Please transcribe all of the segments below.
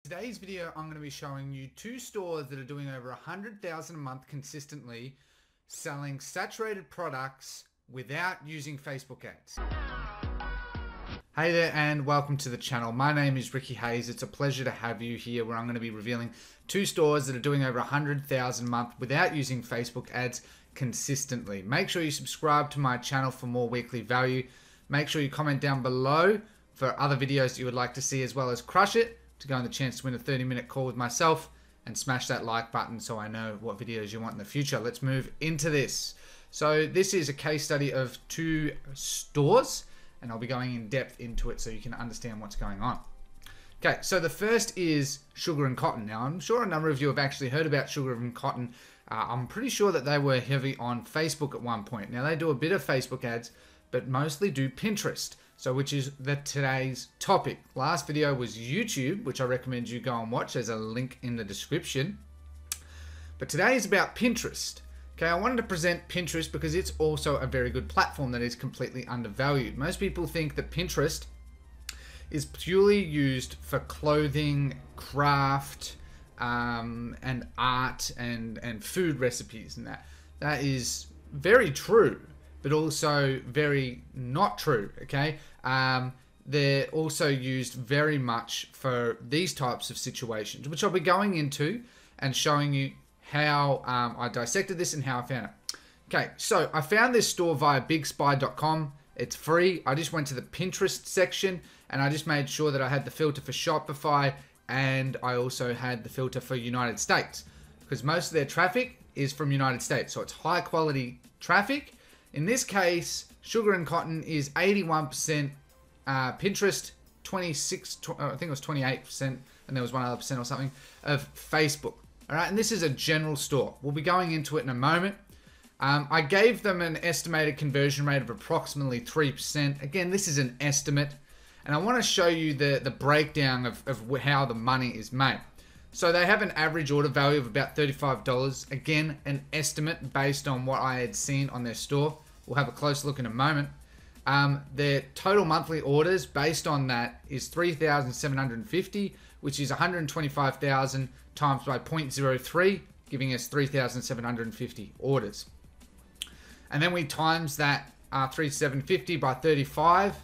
Today's video, I'm going to be showing you two stores that are doing over 100,000 a month consistently, selling saturated products without using Facebook ads. Hey there and welcome to the channel. My name is Ricky Hayes. It's a pleasure to have you here where I'm going to be revealing two stores that are doing over 100,000 a month without using Facebook ads consistently. Make sure you subscribe to my channel for more weekly value. Make sure you comment down below for other videos that you would like to see, as well as crush it to go on the chance to win a 30-minute call with myself, and smash that like button so I know what videos you want in the future. Let's move into this. So this is a case study of two stores, and I'll be going in depth into it so you can understand what's going on. Okay, so the first is Sugar and Cotton. Now, I'm sure a number of you have actually heard about Sugar and Cotton. I'm pretty sure that they were heavy on Facebook at one point. Now, they do a bit of Facebook ads, but mostly do Pinterest. So, which is today's topic. Last video was YouTube, which I recommend you go and watch. There's a link in the description. But today is about Pinterest. Okay, I wanted to present Pinterest because it's also a very good platform that is completely undervalued. Most people think that Pinterest is purely used for clothing, craft, and art and food recipes and that. That is very true, but also very not true, okay? They're also used very much for these types of situations, which I'll be going into and showing you how I dissected this and how I found it. Okay, so I found this store via bigspy.com. It's free. I just went to the Pinterest section and I just made sure that I had the filter for Shopify, and I also had the filter for United States, because most of their traffic is from United States, so it's high quality traffic. In this case, Sugar and Cotton is 81%, Pinterest 26, I think it was 28%, and there was one other percent or something of Facebook. All right, and this is a general store. We'll be going into it in a moment. I gave them an estimated conversion rate of approximately 3%. Again, this is an estimate, and I want to show you the breakdown of how the money is made. So they have an average order value of about $35. Again, an estimate based on what I had seen on their store. We'll have a close look in a moment. Their total monthly orders based on that is 3,750, which is 125,000 times by 0.03, giving us 3,750 orders. And then we times that 3,750 by 35,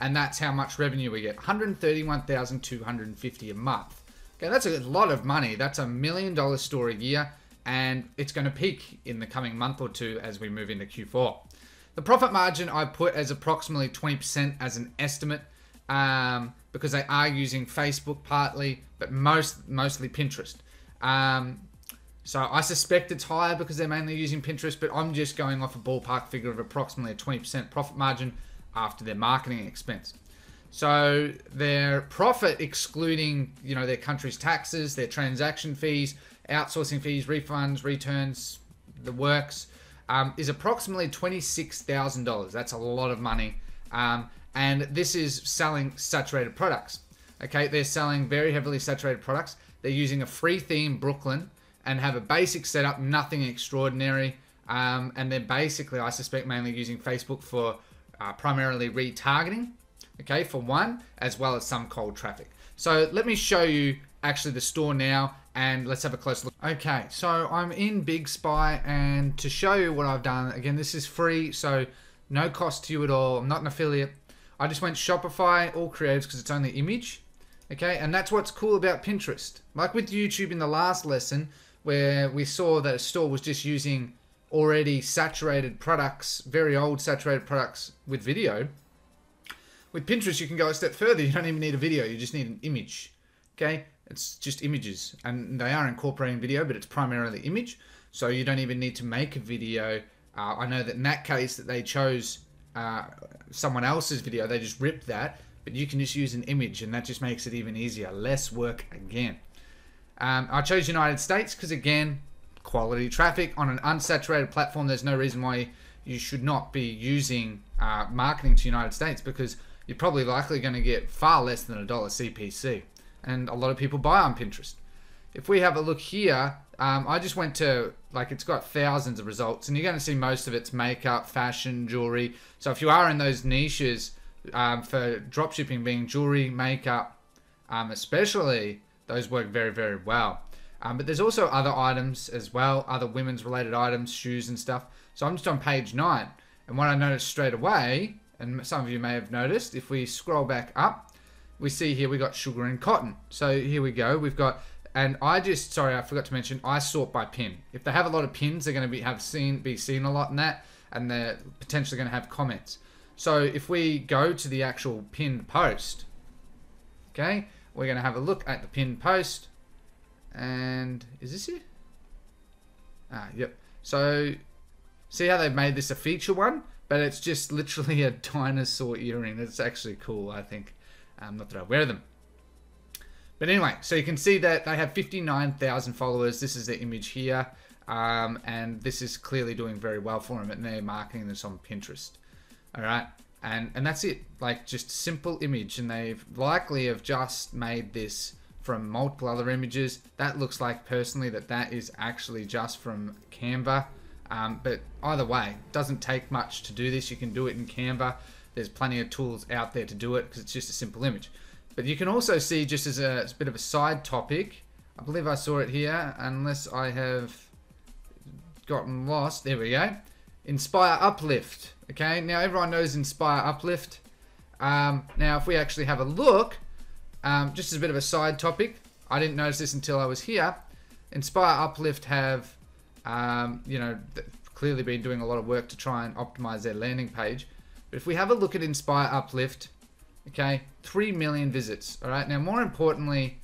and that's how much revenue we get, 131,250 a month. Okay, that's a lot of money. That's $1 million store a year, and it's going to peak in the coming month or two as we move into Q4. The profit margin I put as approximately 20% as an estimate, because they are using Facebook partly, but mostly Pinterest. So I suspect it's higher because they're mainly using Pinterest, but I'm just going off a ballpark figure of approximately a 20% profit margin after their marketing expense. So their profit, excluding their country's taxes, their transaction fees, outsourcing fees, refunds, returns, the works, is approximately $26,000. That's a lot of money. And this is selling saturated products. Okay, they're selling very heavily saturated products. They're using a free theme, Brooklyn, and have a basic setup, nothing extraordinary. And they're basically, I suspect, mainly using Facebook for primarily retargeting. Okay, for one, as well as some cold traffic. So let me show you actually the store now, and let's have a close look. Okay, so I'm in Big Spy, and to show you what I've done, again, this is free, so no cost to you at all. I'm not an affiliate. I just went Shopify, all creatives, because it's only image. Okay, and that's what's cool about Pinterest. Like with YouTube in the last lesson, where we saw that a store was just using already saturated products, very old saturated products with video. With Pinterest, you can go a step further. You don't even need a video. You just need an image. Okay? It's just images. And they are incorporating video, but it's primarily image. So you don't even need to make a video. I know that in that case that they chose someone else's video. They just ripped that. But you can just use an image, and that just makes it even easier. Less work again. I chose United States because, again, quality traffic on an unsaturated platform. There's no reason why you should not be using marketing to United States, because you're probably likely going to get far less than $1 CPC. And a lot of people buy on Pinterest. If we have a look here, I just went to, it's got thousands of results, and you're going to see most of it's makeup, fashion, jewelry. So if you are in those niches for dropshipping, being jewelry, makeup, especially Those work very, very well. But there's also other items as well, other women's related items, shoes and stuff. So I'm just on page 9. And what I noticed straight away, and some of you may have noticed, if we scroll back up, we see here we got sugar and cotton. So here we go. We've got, and I forgot to mention, I sort by pin. If they have a lot of pins, they're going to be seen a lot in that, and they're potentially going to have comments. So if we go to the actual pinned post, okay, we're going to have a look at the pinned post. And is this it? Yep. So see how they've made this a feature one, but it's just literally a dinosaur earring. That's actually cool, I think. Not that I wear them. But anyway, so you can see that they have 59,000 followers. This is the image here. And this is clearly doing very well for them, and they're marketing this on Pinterest. All right. And that's it. Like, just simple image. And they've likely have just made this from multiple other images. That looks like, personally, that is actually just from Canva. But either way, it doesn't take much to do this. You can do it in Canva. There's plenty of tools out there to do it because it's just a simple image. But you can also see, just as a bit of a side topic, I believe I saw it here, unless I have gotten lost. There we go. Inspire Uplift. Okay, now everyone knows Inspire Uplift. Now if we actually have a look, just as a bit of a side topic, I didn't notice this until I was here. Inspire Uplift have, clearly been doing a lot of work to try and optimize their landing page. But if we have a look at Inspire Uplift, okay, 3 million visits. All right, now more importantly,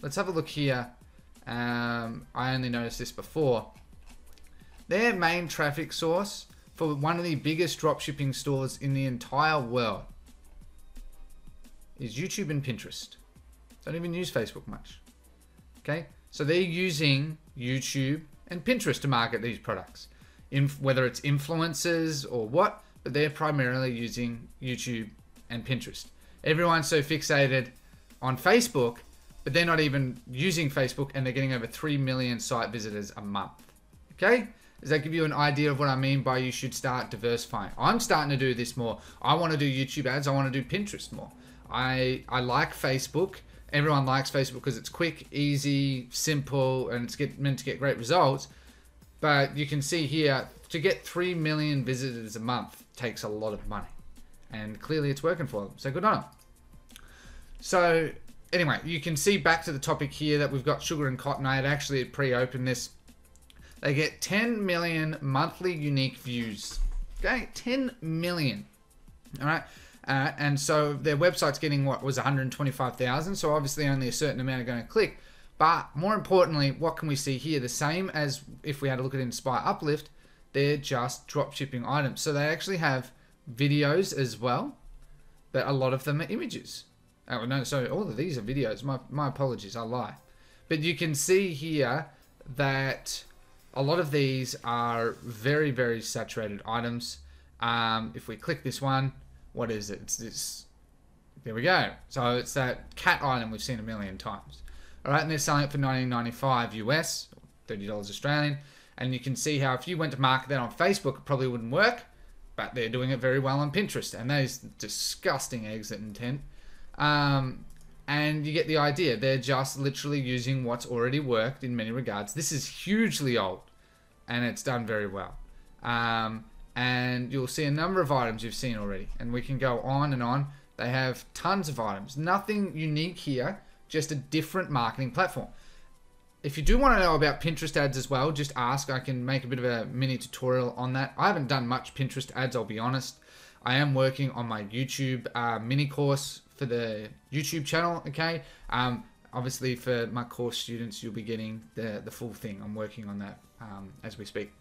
let's have a look here. I only noticed this before. Their main traffic source for one of the biggest dropshipping stores in the entire world is YouTube and Pinterest. Don't even use Facebook much. Okay, so they're using YouTube and Pinterest to market these products, whether it's influencers or what, but they're primarily using YouTube and Pinterest. Everyone's so fixated on Facebook, but they're not even using Facebook, and they're getting over 3 million site visitors a month. Okay, does that give you an idea of what I mean by you should start diversifying? I'm starting to do this more. I want to do YouTube ads. I want to do Pinterest more. I like Facebook. Everyone likes Facebook because it's quick, easy, simple, and it's meant to get great results. But you can see here, to get 3 million visitors a month takes a lot of money. And clearly it's working for them. So good on them. So anyway, you can see back to the topic here that we've got sugar and cotton. I had actually pre-opened this. They get 10 million monthly unique views. Okay, 10 million. All right. And so their website's getting what was 125,000. So obviously only a certain amount are going to click. But more importantly, what can we see here? The same as if we had a look at Inspire Uplift, they're just drop shipping items. So they actually have videos as well, but a lot of them are images. Oh no, sorry, all of these are videos. My apologies, I lie. But you can see here that a lot of these are very, very saturated items. If we click this one, what is it? It's this. There we go. So it's that cat item we've seen a million times. All right, and they're selling it for $19.95 US, $30 Australian. And you can see how if you went to market that on Facebook, it probably wouldn't work, but they're doing it very well on Pinterest. And that is disgusting exit intent. And you get the idea. They're just literally using what's already worked in many regards. This is hugely old, and it's done very well. And you'll see a number of items you've seen already. And we can go on and on. They have tons of items. Nothing unique here, just a different marketing platform. If you do want to know about Pinterest ads as well, just ask. I can make a bit of a mini tutorial on that. I haven't done much Pinterest ads, I'll be honest. I am working on my YouTube mini course for the YouTube channel, okay? Obviously, for my course students, you'll be getting the full thing. I'm working on that as we speak.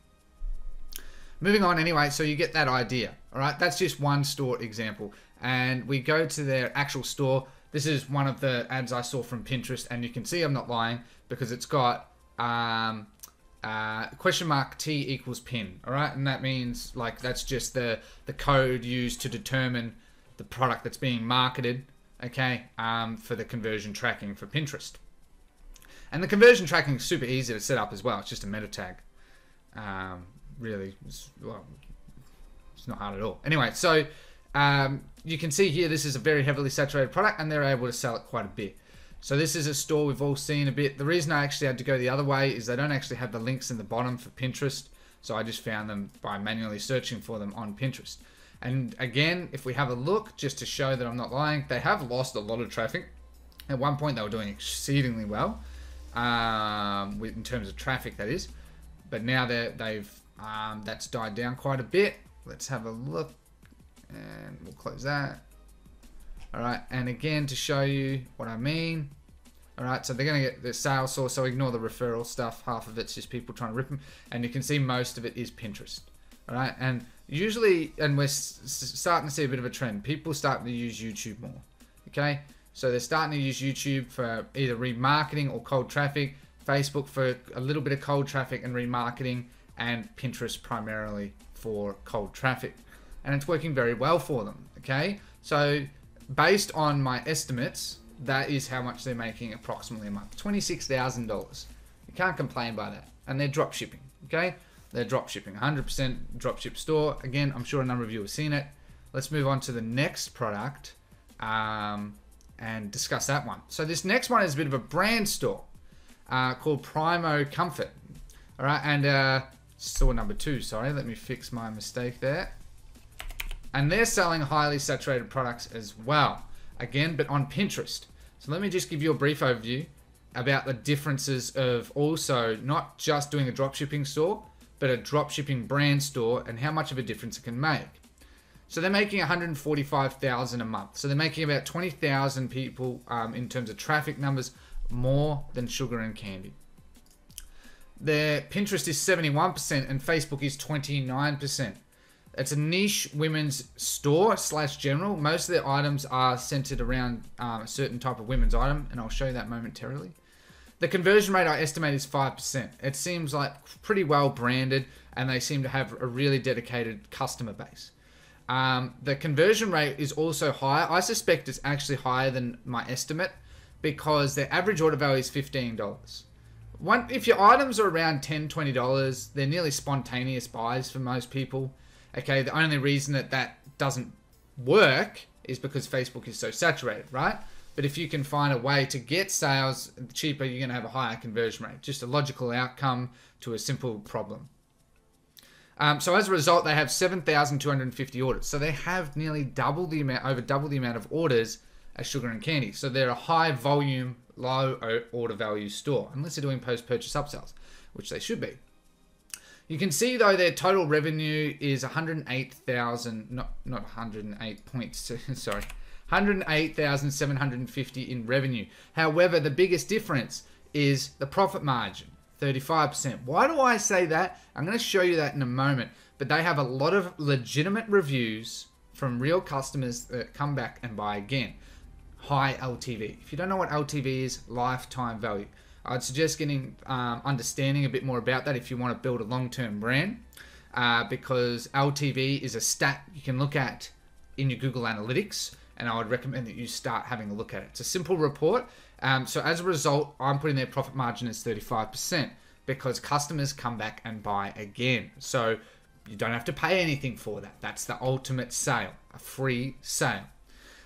Moving on anyway, so you get that idea, all right? That's just one store example. And we go to their actual store. This is one of the ads I saw from Pinterest, and you can see I'm not lying because it's got question mark T equals pin, all right? And that means, like, that's just the code used to determine the product that's being marketed, okay, for the conversion tracking for Pinterest. And the conversion tracking is super easy to set up as well. It's just a meta tag. Really, it's not hard at all. Anyway, so you can see here this is a very heavily saturated product, and they're able to sell it quite a bit. So this is a store we've all seen a bit. The reason I actually had to go the other way is they don't actually have the links in the bottom for Pinterest. So I just found them by manually searching for them on Pinterest. And again, if we have a look, just to show that I'm not lying, they have lost a lot of traffic. At one point, they were doing exceedingly well, in terms of traffic, that is. But now that's died down quite a bit. Let's have a look, and we'll close that. All right, and again, to show you what I mean. All right, so they're going to get the sales source, so ignore the referral stuff. Half of it's just people trying to rip them. And you can see most of it is Pinterest. All right, and usually, and we're starting to see a bit of a trend. People starting to use YouTube more, okay? So they're starting to use YouTube for either remarketing or cold traffic, Facebook for a little bit of cold traffic and remarketing, and Pinterest primarily for cold traffic. And it's working very well for them, okay? So based on my estimates, that is how much they're making approximately a month. $26,000. You can't complain by that. And they're drop shipping, okay? They're drop shipping, 100% drop ship store. Again, I'm sure a number of you have seen it. Let's move on to the next product and discuss that one. So this next one is a bit of a brand store called Primo Comfort. All right, and store number 2, sorry. Let me fix my mistake there. And they're selling highly saturated products as well. Again, but on Pinterest. So let me just give you a brief overview about the differences of also not just doing a dropshipping store, but a dropshipping brand store and how much of a difference it can make. So they're making 145,000 a month. So they're making about 20,000 people in terms of traffic numbers more than sugar and candy. Their Pinterest is 71% and Facebook is 29%. It's a niche women's store / general. Most of their items are centered around a certain type of women's item, and I'll show you that momentarily. The conversion rate I estimate is 5%. It seems like pretty well branded, and they seem to have a really dedicated customer base. The conversion rate is also higher. I suspect it's actually higher than my estimate because their average order value is $15. If your items are around $10, $20, they're nearly spontaneous buys for most people. Okay, the only reason that doesn't work is because Facebook is so saturated, right? But if you can find a way to get sales cheaper, you're going to have a higher conversion rate. Just a logical outcome to a simple problem. So as a result, they have 7,250 orders. So they have nearly double the amount of orders as sugar and candy. So they're a high volume, low order value store, unless they're doing post-purchase upsells, which they should be. You can see though their total revenue is 108,000, not 108 points, sorry, 108,750 in revenue. However, the biggest difference is the profit margin, 35%. Why do I say that? I'm going to show you that in a moment. But they have a lot of legitimate reviews from real customers that come back and buy again. High LTV. If you don't know what LTV is, lifetime value. I'd suggest getting understanding a bit more about that if you want to build a long-term brand, because LTV is a stat you can look at in your Google Analytics, and I would recommend that you start having a look at it. It's a simple report. So as a result, I'm putting their profit margin as 35% because customers come back and buy again. So you don't have to pay anything for that. That's the ultimate sale, a free sale.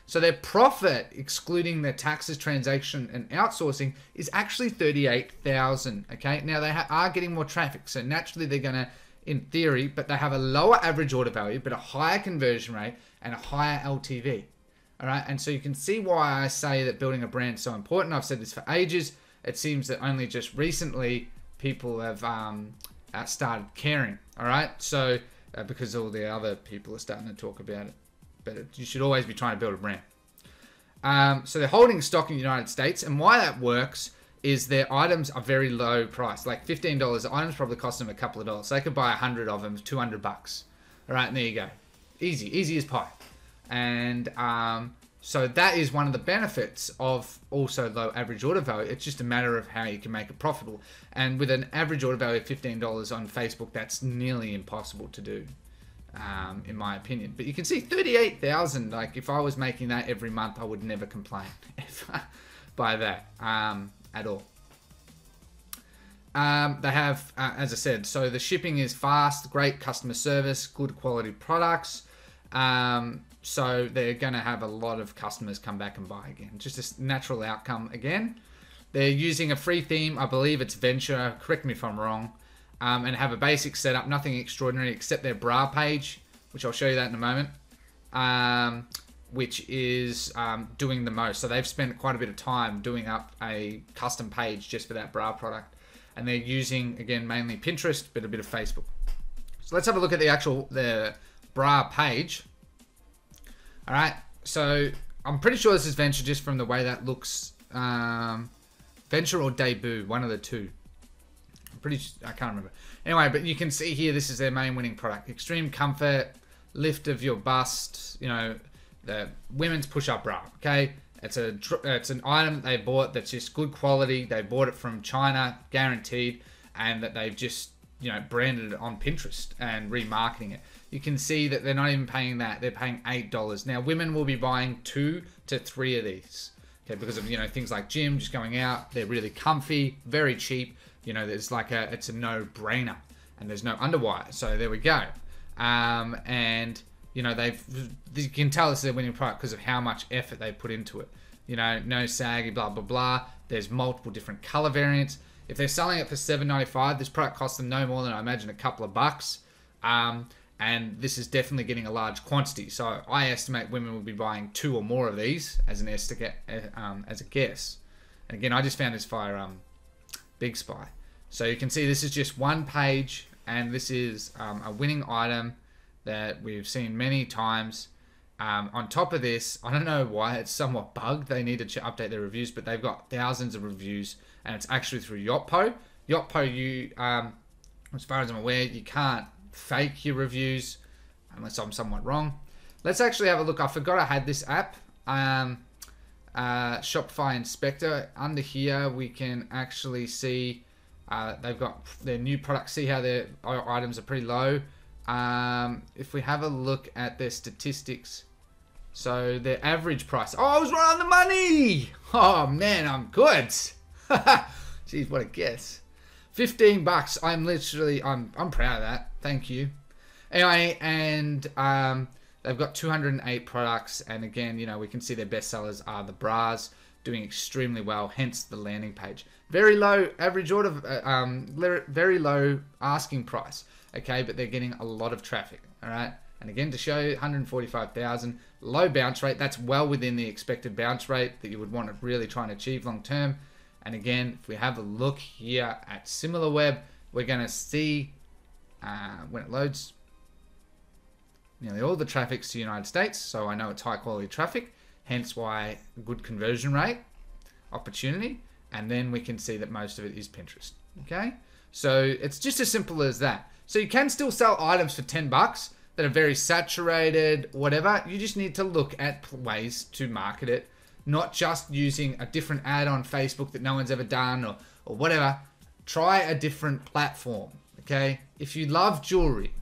So their profit, excluding their taxes, transaction, and outsourcing, is actually 38,000. Okay, now they are getting more traffic, so naturally they're going to, in theory, but they have a lower average order value, but a higher conversion rate and a higher LTV. All right, and so you can see why I say that building a brand is so important. I've said this for ages. It seems that only just recently people have started caring. All right, so because all the other people are starting to talk about it. But you should always be trying to build a brand. So they're holding stock in the United States, and why that works is their items are very low priced, like $15. The items probably cost them a couple of dollars. So they could buy 100 of them, $200. All right, and there you go. Easy as pie. And so that is one of the benefits of also low average order value. It's just a matter of how you can make it profitable. And with an average order value of $15 on Facebook, that's nearly impossible to do. In my opinion, but you can see 38,000. Like if I was making that every month, I would never complain by that at all. They have, as I said, so the shipping is fast, great customer service, good quality products. So they're going to have a lot of customers come back and buy again. Just a natural outcome again. They're using a free theme. I believe it's Venture. Correct me if I'm wrong. And have a basic setup. Nothing extraordinary except their bra page, which I'll show you that in a moment. Which is doing the most. So they've spent quite a bit of time doing up a custom page just for that bra product. And they're using, again, mainly Pinterest, but a bit of Facebook. So let's have a look at the bra page. All right, so I'm pretty sure this is Venture just from the way that looks. Venture or Debut, one of the two. I can't remember. Anyway, but you can see here, this is their main winning product. Extreme comfort, lift of your bust, you know, the women's push-up bra, okay? It's an item they bought that's just good quality. They bought it from China, guaranteed, and that they've just, you know, branded it on Pinterest and remarketing it. You can see that they're not even paying that. They're paying $8. Now, women will be buying 2 to 3 of these, okay, because of, you know, things like gym, just going out. They're really comfy, very cheap. You know, there's like it's a no-brainer, and there's no underwire. So there we go. And you know, you can tell this is a winning product because of how much effort they put into it. You know, no saggy, blah blah blah. There's multiple different color variants. If they're selling it for $7.95, this product costs them no more than, I imagine, a couple of bucks. And this is definitely getting a large quantity. So I estimate women will be buying 2 or more of these as a guess. And again, I just found this via Big Spy. So you can see this is just one page, and this is a winning item that we've seen many times. On top of this, I don't know why it's somewhat bugged. They need to update their reviews, but they've got thousands of reviews, and it's actually through Yotpo. Yotpo, as far as I'm aware, you can't fake your reviews unless I'm somewhat wrong. Let's actually have a look. I forgot I had this app. Shopify Inspector. Under here, we can actually see they've got their new products. See how their items are pretty low. If we have a look at their statistics, so their average price. Oh, I was right on the money. Oh man, I'm good. Jeez, what a guess. $15. I'm proud of that. Thank you. Anyway, and they've got 208 products, and again, you know, we can see their best sellers are the bras, doing extremely well, hence the landing page. Very low average order, very low asking price, okay, but they're getting a lot of traffic, all right? And again, to show you, 145,000, low bounce rate. That's well within the expected bounce rate that you would want to really try and achieve long term. And again, if we have a look here at SimilarWeb, we're going to see when it loads, nearly all the traffic's to the United States, so I know it's high quality traffic, hence why good conversion rate, opportunity, and then we can see that most of it is Pinterest, okay? So it's just as simple as that. So you can still sell items for $10 that are very saturated, whatever. You just need to look at ways to market it, not just using a different ad on Facebook that no one's ever done or whatever. Try a different platform, okay? If you love jewelry,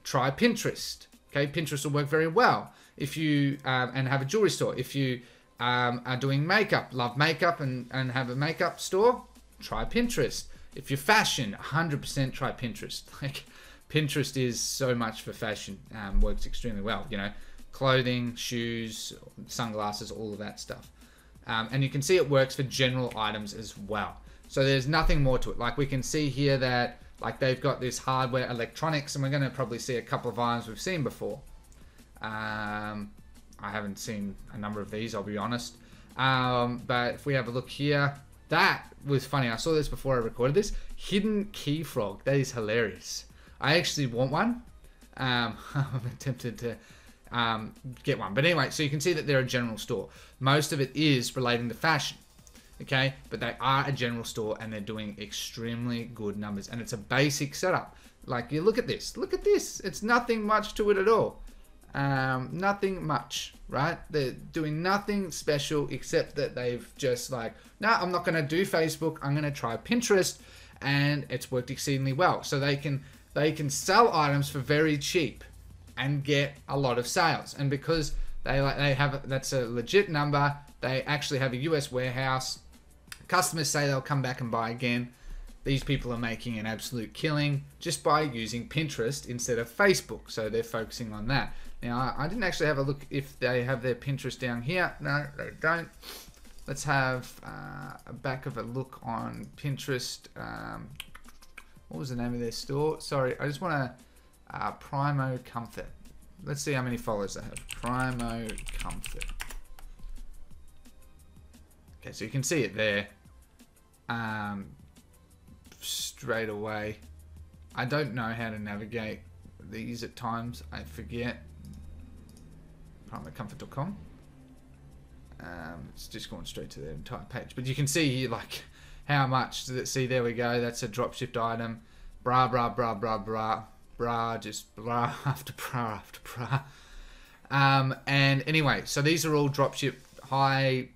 try Pinterest, okay? Pinterest will work very well. If you, and have a jewelry store. If you are doing makeup, love makeup and have a makeup store, try Pinterest. If you're fashion, 100% try Pinterest. Like, Pinterest is so much for fashion, works extremely well, you know, clothing, shoes, sunglasses, all of that stuff. And you can see it works for general items as well. So there's nothing more to it. Like we can see here that like they've got this hardware, electronics, and we're going to probably see a couple of items we've seen before. I haven't seen a number of these, I'll be honest. But if we have a look here, that was funny. I saw this before I recorded this. Hidden key frog. That is hilarious. I actually want one. I'm tempted to get one. But anyway, so you can see that they're a general store. Most of it is relating to fashion. Okay, but they are a general store and they're doing extremely good numbers. And it's a basic setup. Like, you look at this. Look at this. It's nothing much to it at all. Nothing much, right? They're doing nothing special except that they've just like, no, I'm not going to do Facebook. I'm going to try Pinterest, and it's worked exceedingly well. So they can sell items for very cheap and get a lot of sales. And because they have, that's a legit number. They actually have a US warehouse. Customers say they'll come back and buy again. these people are making an absolute killing just by using Pinterest instead of Facebook. So they're focusing on that. Now, I didn't actually have a look if they have their Pinterest down here. No, they don't. Let's have a back of a look on Pinterest. What was the name of their store? Sorry, I just want to Primo Comfort. Let's see how many followers they have. Primo Comfort. Okay, so you can see it there. Straight away. I don't know how to navigate these at times. I forget. PrimoComfort.com. It's just going straight to their entire page. But you can see here, like, how much. See, there we go. That's a dropshipped item. Bra, bra, bra, bra, bra. Bra, just bra after bra after bra. And anyway, so these are all dropship high,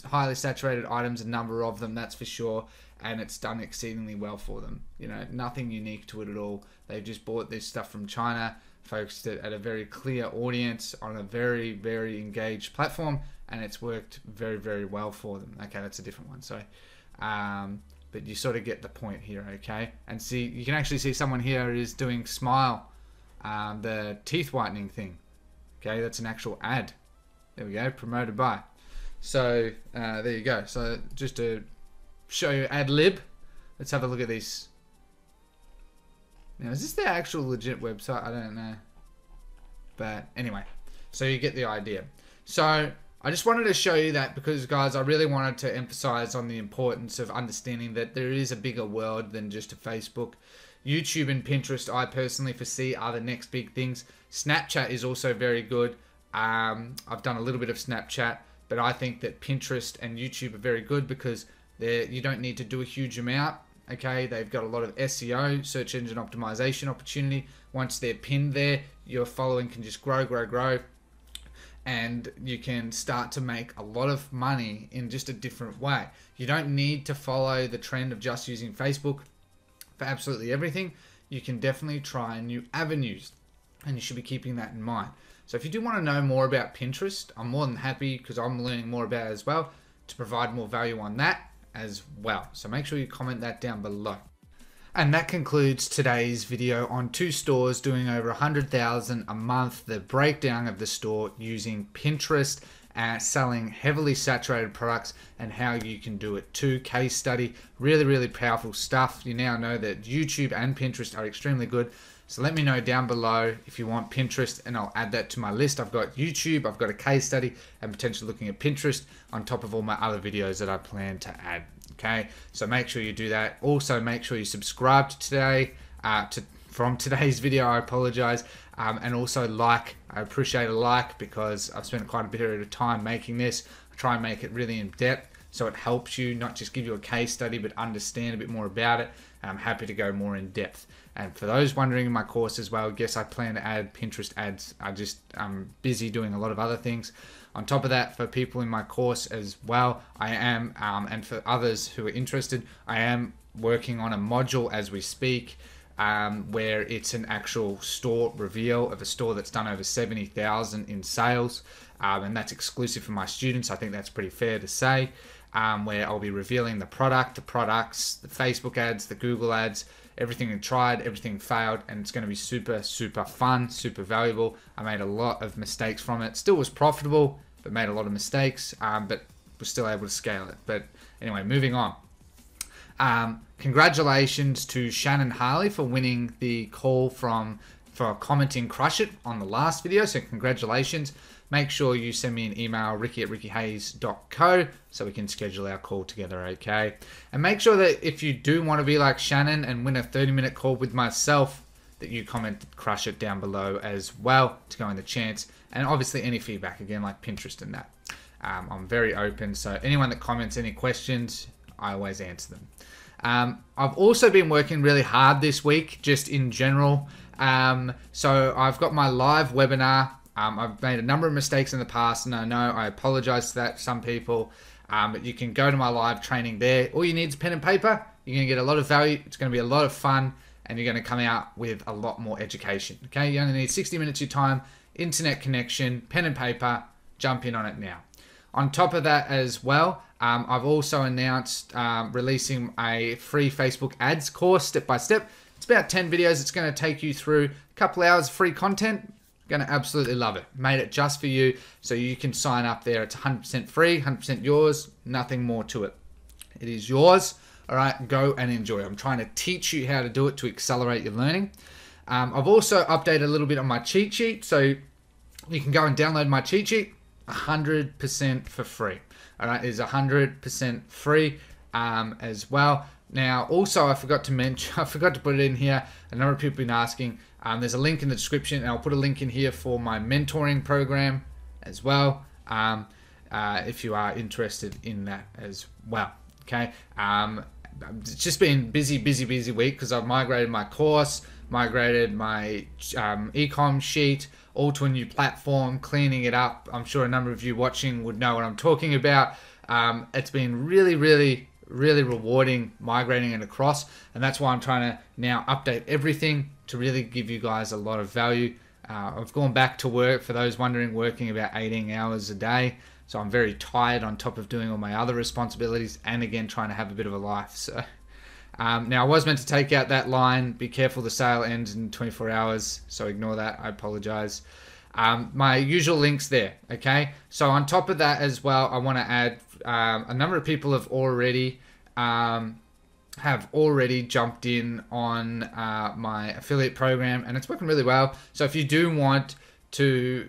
highly saturated items, a number of them, that's for sure. And it's done exceedingly well for them. Nothing unique to it at all. They've just bought this stuff from China, focused it at a very clear audience on a very, very engaged platform, and it's worked very, very well for them. Okay, that's a different one, sorry. But you sort of get the point here, okay? And see, you can actually see someone here is doing Smile, the teeth whitening thing. Okay, that's an actual ad. There we go, promoted by. So, there you go. So, just to show you ad lib, let's have a look at this. Now, is this their actual legit website? I don't know. But anyway, so you get the idea. So I just wanted to show you that because, guys, I really wanted to emphasize on the importance of understanding that there is a bigger world than just a Facebook. YouTube and Pinterest, I personally foresee, are the next big things. Snapchat is also very good. I've done a little bit of Snapchat, but I think that Pinterest and YouTube are very good because you don't need to do a huge amount. Okay, they've got a lot of SEO, search engine optimization opportunity. Once they're pinned there, your following can just grow, grow, grow. And you can start to make a lot of money in just a different way. You don't need to follow the trend of just using Facebook for absolutely everything. You can definitely try new avenues, and you should be keeping that in mind. So if you do want to know more about Pinterest, I'm more than happy, because I'm learning more about it as well, to provide more value on that as well. So make sure you comment that down below. And that concludes today's video on 2 stores doing over 100,000 a month, the breakdown of the store using Pinterest, selling heavily saturated products, and how you can do it too. Case study, really, really powerful stuff. You now know that YouTube and Pinterest are extremely good. So let me know down below if you want Pinterest, and I'll add that to my list. I've got YouTube, I've got a case study, and potentially looking at Pinterest on top of all my other videos that I plan to add. Okay, so make sure you do that. Also, make sure you subscribe to from today's video. I apologize, and also like. I appreciate a like because I've spent quite a bit of time making this. I try and make it really in depth, so it helps you not just give you a case study, but understand a bit more about it. I'm happy to go more in depth. And for those wondering in my course as well, yes, I plan to add Pinterest ads. I'm busy doing a lot of other things. On top of that, for people in my course as well, I am, and for others who are interested, I am working on a module as we speak, where it's an actual store reveal of a store that's done over 70,000 in sales, and that's exclusive for my students. I think that's pretty fair to say, where I'll be revealing the product, the products, the Facebook ads, the Google ads, everything I tried, everything failed, and it's going to be super, super fun, super valuable. I made a lot of mistakes from it. Still was profitable, but made a lot of mistakes, but was still able to scale it. But anyway, moving on. Congratulations to Shannon Harley for winning the call for commenting Crush It on the last video. So congratulations. Make sure you send me an email, ricky@rickyhayes.co, so we can schedule our call together, okay? And make sure that if you do want to be like Shannon and win a 30-minute call with myself, that you comment Crush It down below as well to go in the chance. And obviously any feedback, again, like Pinterest and that. I'm very open, so anyone that comments any questions, I always answer them. I've also been working really hard this week, just in general. So I've got my live webinar. I've made a number of mistakes in the past, and I know I apologize to that, some people. But you can go to my live training there. All you need is pen and paper. You're going to get a lot of value. It's going to be a lot of fun, and you're going to come out with a lot more education. Okay, you only need 60 minutes of your time, internet connection, pen and paper. Jump in on it now. On top of that as well, I've also announced releasing a free Facebook ads course step by step. It's about 10 videos. It's going to take you through a couple hours of free content. Going to absolutely love it. Made it just for you, so you can sign up there. It's 100% free, 100% yours, nothing more to it. It is yours. All right, go and enjoy. I'm trying to teach you how to do it to accelerate your learning. I've also updated a little bit on my cheat sheet, so you can go and download my cheat sheet 100% for free. All right, it is 100% free as well. Now, also, I forgot to mention, I forgot to put it in here. A number of people have been asking. There's a link in the description, and I'll put a link in here for my mentoring program as well, if you are interested in that as well. Okay. It's just been busy week because I've migrated my course, migrated my ecom sheet all to a new platform, cleaning it up. I'm sure a number of you watching would know what I'm talking about. It's been really rewarding migrating it across, and that's why I'm trying to now update everything to really give you guys a lot of value. I've gone back to work, for those wondering, working about 18 hours a day. So I'm very tired on top of doing all my other responsibilities and again trying to have a bit of a life. So now I was meant to take out that line, be careful the sale ends in 24 hours, so ignore that, I apologize. My usual links there, okay? So on top of that as well, I want to add a number of people have already jumped in on my affiliate program, and it's working really well. So if you do want to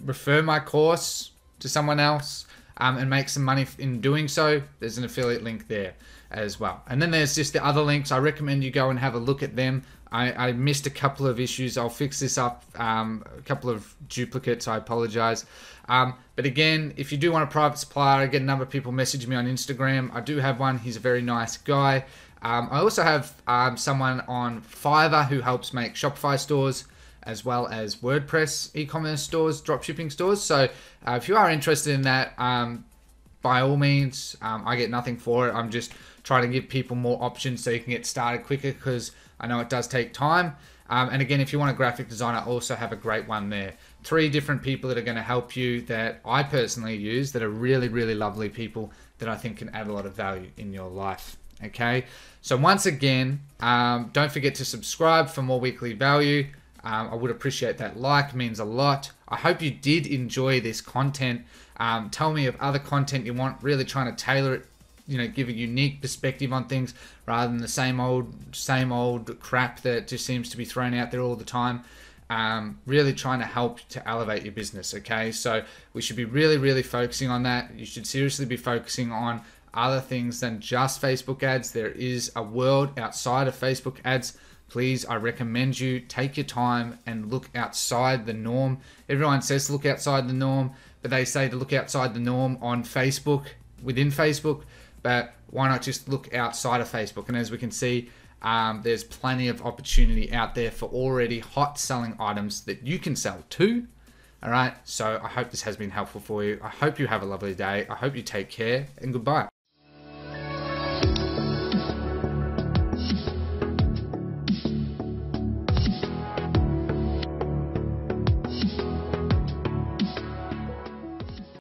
refer my course to someone else and make some money in doing so, there's an affiliate link there as well. And then there's just the other links. I recommend you go and have a look at them. I missed a couple of issues. I'll fix this up. A couple of duplicates, I apologize. But again, if you do want a private supplier, I get a number of people message me on Instagram. I do have one. He's a very nice guy. I also have someone on Fiverr who helps make Shopify stores as well as WordPress e-commerce stores, dropshipping stores. So if you are interested in that, by all means, I get nothing for it. I'm just trying to give people more options so you can get started quicker, because I know it does take time. And again, if you want a graphic designer, I also have a great one there. 3 different people that are going to help you that I personally use, that are really lovely people that I think can add a lot of value in your life. Okay, so once again, don't forget to subscribe for more weekly value. I would appreciate that. Like means a lot. I hope you did enjoy this content. Tell me of other content you want, really trying to tailor it, you know, give a unique perspective on things rather than the same old crap that just seems to be thrown out there all the time. Really trying to help to elevate your business. Okay, so we should be really focusing on that. You should seriously be focusing on other things than just Facebook ads. There is a world outside of Facebook ads. Please, I recommend you take your time and look outside the norm. Everyone says to look outside the norm, but they say to look outside the norm on Facebook, within Facebook, but why not just look outside of Facebook? And as we can see, there's plenty of opportunity out there for already hot selling items that you can sell too. All right, so I hope this has been helpful for you. I hope you have a lovely day. I hope you take care, and goodbye.